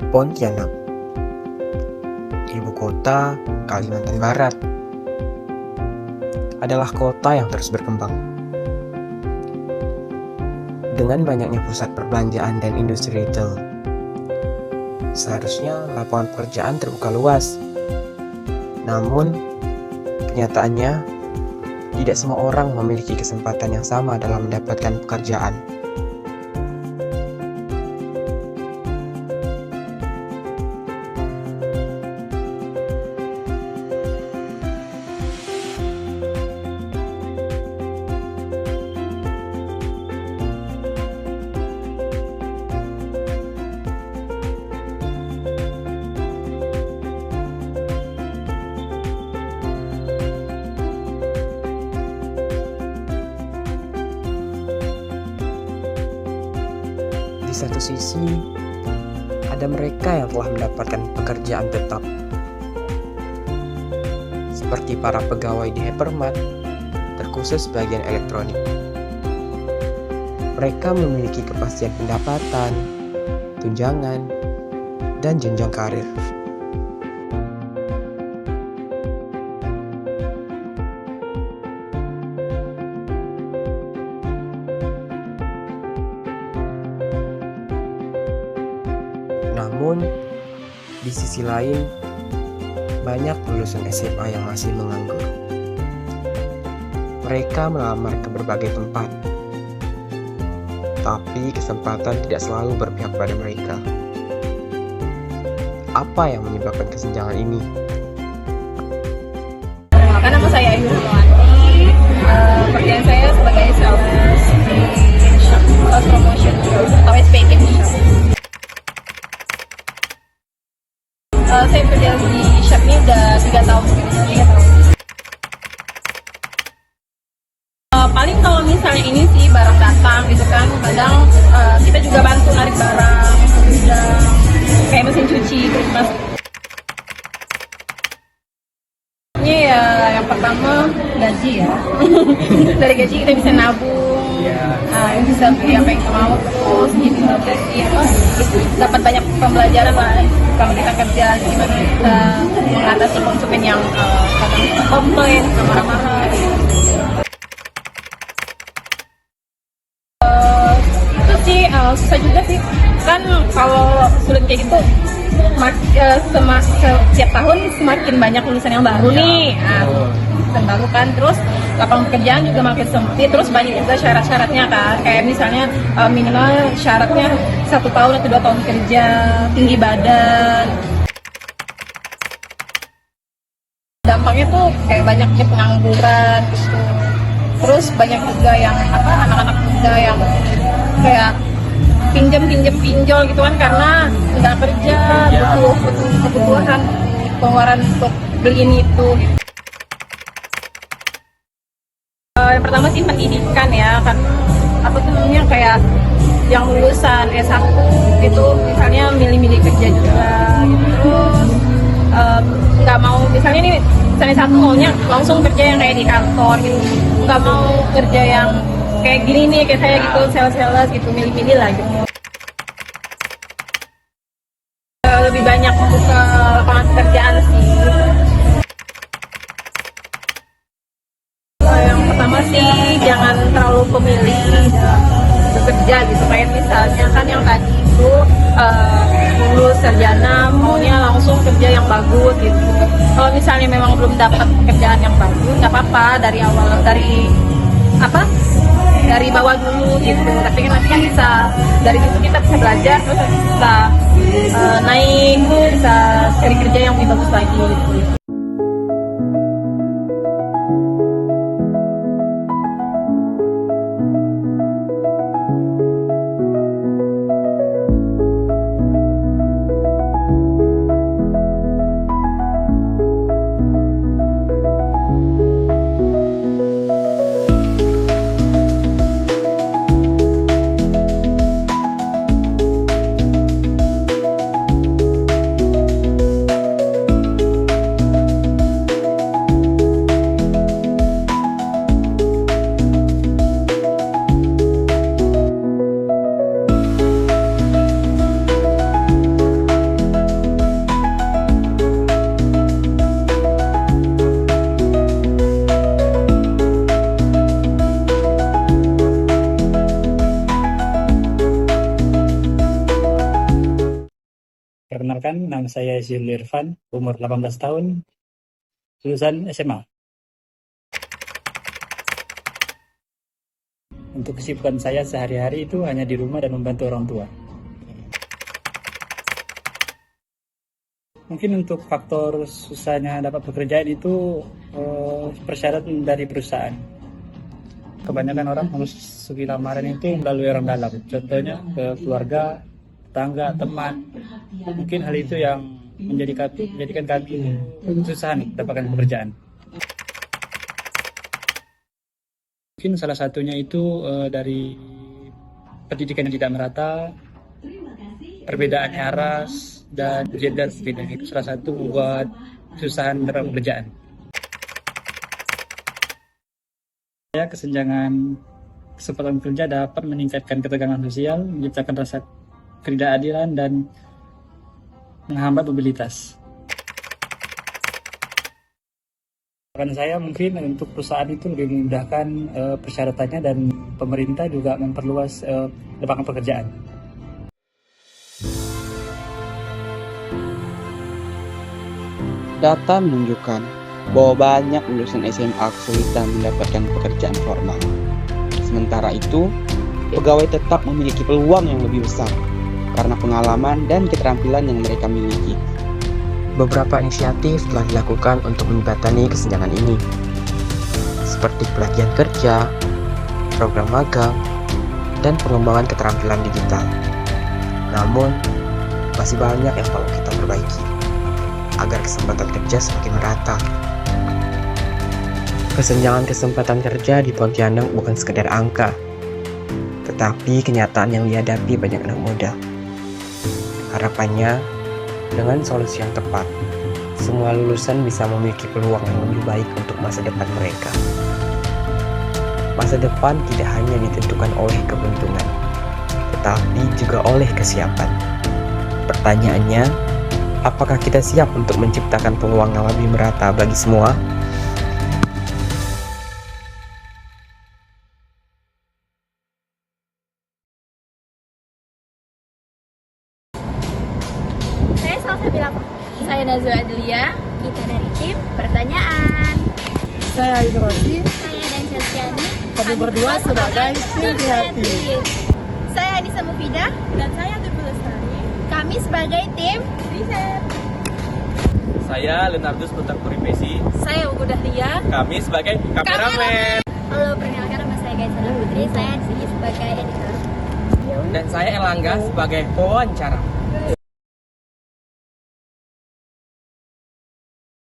Pontianak, ibu kota Kalimantan Barat, adalah kota yang terus berkembang. Dengan banyaknya pusat perbelanjaan dan industri retail, seharusnya lapangan pekerjaan terbuka luas. Namun, kenyataannya tidak semua orang memiliki kesempatan yang sama dalam mendapatkan pekerjaan. Di satu sisi, ada mereka yang telah mendapatkan pekerjaan tetap, seperti para pegawai di hypermart, terkhusus bagian elektronik. Mereka memiliki kepastian pendapatan, tunjangan, dan jenjang karir. Namun, di sisi lain, banyak lulusan SMA yang masih menganggur. Mereka melamar ke berbagai tempat, tapi kesempatan tidak selalu berpihak pada mereka. Apa yang menyebabkan kesenjangan ini? Perkenalkan, nama saya Ayu Rahmawati. Pekerjaan saya sebagai sales di shop sales promotion atau SPK shop. Saya kerja di shop ini udah 3 tahun. Paling kalau misalnya ini sih barang datang gitu kan, kadang kita juga bantu narik barang, kayak mesin cuci, Christmas. Ini ya yang pertama gaji ya. Dari gaji kita bisa nabung, bisa beli apa yang kita mau, terus gitu gaji dapat banyak pembelajaran lah kalau kita kerja, gimana kita mengatasi konsumen yang kadang komplain, marah-marah. Itu sih susah juga sih kan kalau sulit kayak gitu. Setiap tahun semakin banyak lulusan yang baru nih, lulusan baru kan, terus lapangan pekerjaan juga makin sempit, terus banyak juga syarat-syaratnya kan, kayak misalnya minimal syaratnya 1 tahun atau 2 tahun kerja, tinggi badan. Dampaknya tuh kayak banyaknya pengangguran gitu, terus banyak juga yang anak-anak muda yang kayak pinjol gitu kan, karena nggak kerja, butuh kebutuhan pengeluaran untuk beli ini itu. Yang pertama sih pendidikan ya kan, apa tuh namanya, kayak yang lulusan S1 itu misalnya milih-milih kerja juga gitu. Terus nggak mau, misalnya nih S1 maunya langsung kerja yang kayak di kantor gitu, nggak mau kerja yang kayak gini nih, kayak saya gitu, sales gitu, milih-milih lah gitu. Lebih banyak membuka lapangan pekerjaan sih. Yang pertama sih jangan terlalu pemilih dalam bekerja gitu, kayak misalnya kan yang tadi itu lulus sarjana maunya langsung kerja yang bagus gitu. Kalau misalnya memang belum dapat pekerjaan yang bagus, nggak apa-apa, dari awal, dari bawah dulu gitu, tapi kan nanti kan bisa dari situ kita bisa belajar, terus bisa naik, bisa cari kerja yang lebih bagus lagi gitu. Perkenalkan, nama saya Zul Irfan, umur 18 tahun, lulusan SMA. Untuk kesibukan saya sehari-hari itu hanya di rumah dan membantu orang tua. Mungkin untuk faktor susahnya dapat pekerjaan itu persyaratan dari perusahaan. Kebanyakan orang memasuki lamaran itu melalui orang dalam, contohnya ke keluarga, tetangga, teman. Mungkin hal itu yang menjadikan kami kesusahan mendapatkan pekerjaan. Mungkin salah satunya itu dari pendidikan yang tidak merata, perbedaannya ras, dan gender beda. Itu salah satu membuat kesusahan dalam pekerjaan. Kesenjangan kesempatan kerja dapat meningkatkan ketegangan sosial, menciptakan rasa ketidakadilan, dan menghambat mobilitas. Saya mungkin untuk perusahaan itu lebih memudahkan persyaratannya, dan pemerintah juga memperluas lapangan pekerjaan. Data menunjukkan bahwa banyak lulusan SMA kesulitan mendapatkan pekerjaan formal. Sementara itu, pegawai tetap memiliki peluang yang lebih besar karena pengalaman dan keterampilan yang mereka miliki. Beberapa inisiatif telah dilakukan untuk menjembatani kesenjangan ini, seperti pelatihan kerja, program magang, dan pengembangan keterampilan digital. Namun, masih banyak yang perlu kita perbaiki agar kesempatan kerja semakin merata. Kesenjangan kesempatan kerja di Pontianak bukan sekedar angka, tetapi kenyataan yang dihadapi banyak anak muda. Harapannya, dengan solusi yang tepat, semua lulusan bisa memiliki peluang yang lebih baik untuk masa depan mereka. Masa depan tidak hanya ditentukan oleh keberuntungan, tetapi juga oleh kesiapan. Pertanyaannya, apakah kita siap untuk menciptakan peluang yang lebih merata bagi semua? Saya Salsabila. Saya Nazwa Adelia. Kita dari tim Pertanyaan. Saya Idrosi, Saya dan Syazkiani. kami berdua sebagai tim kreatif. Saya Anissa Mufidah. Dan saya Tutu Lestari. Kami sebagai tim riset. Saya Leonardus Putar Puripesi. Saya Ugu Dahlia. Kami sebagai kameramen. Halo, perkenalkan nama saya Gaisana Putri. Saya di sini sebagai editor. Dan saya Elangga sebagai pewawancara.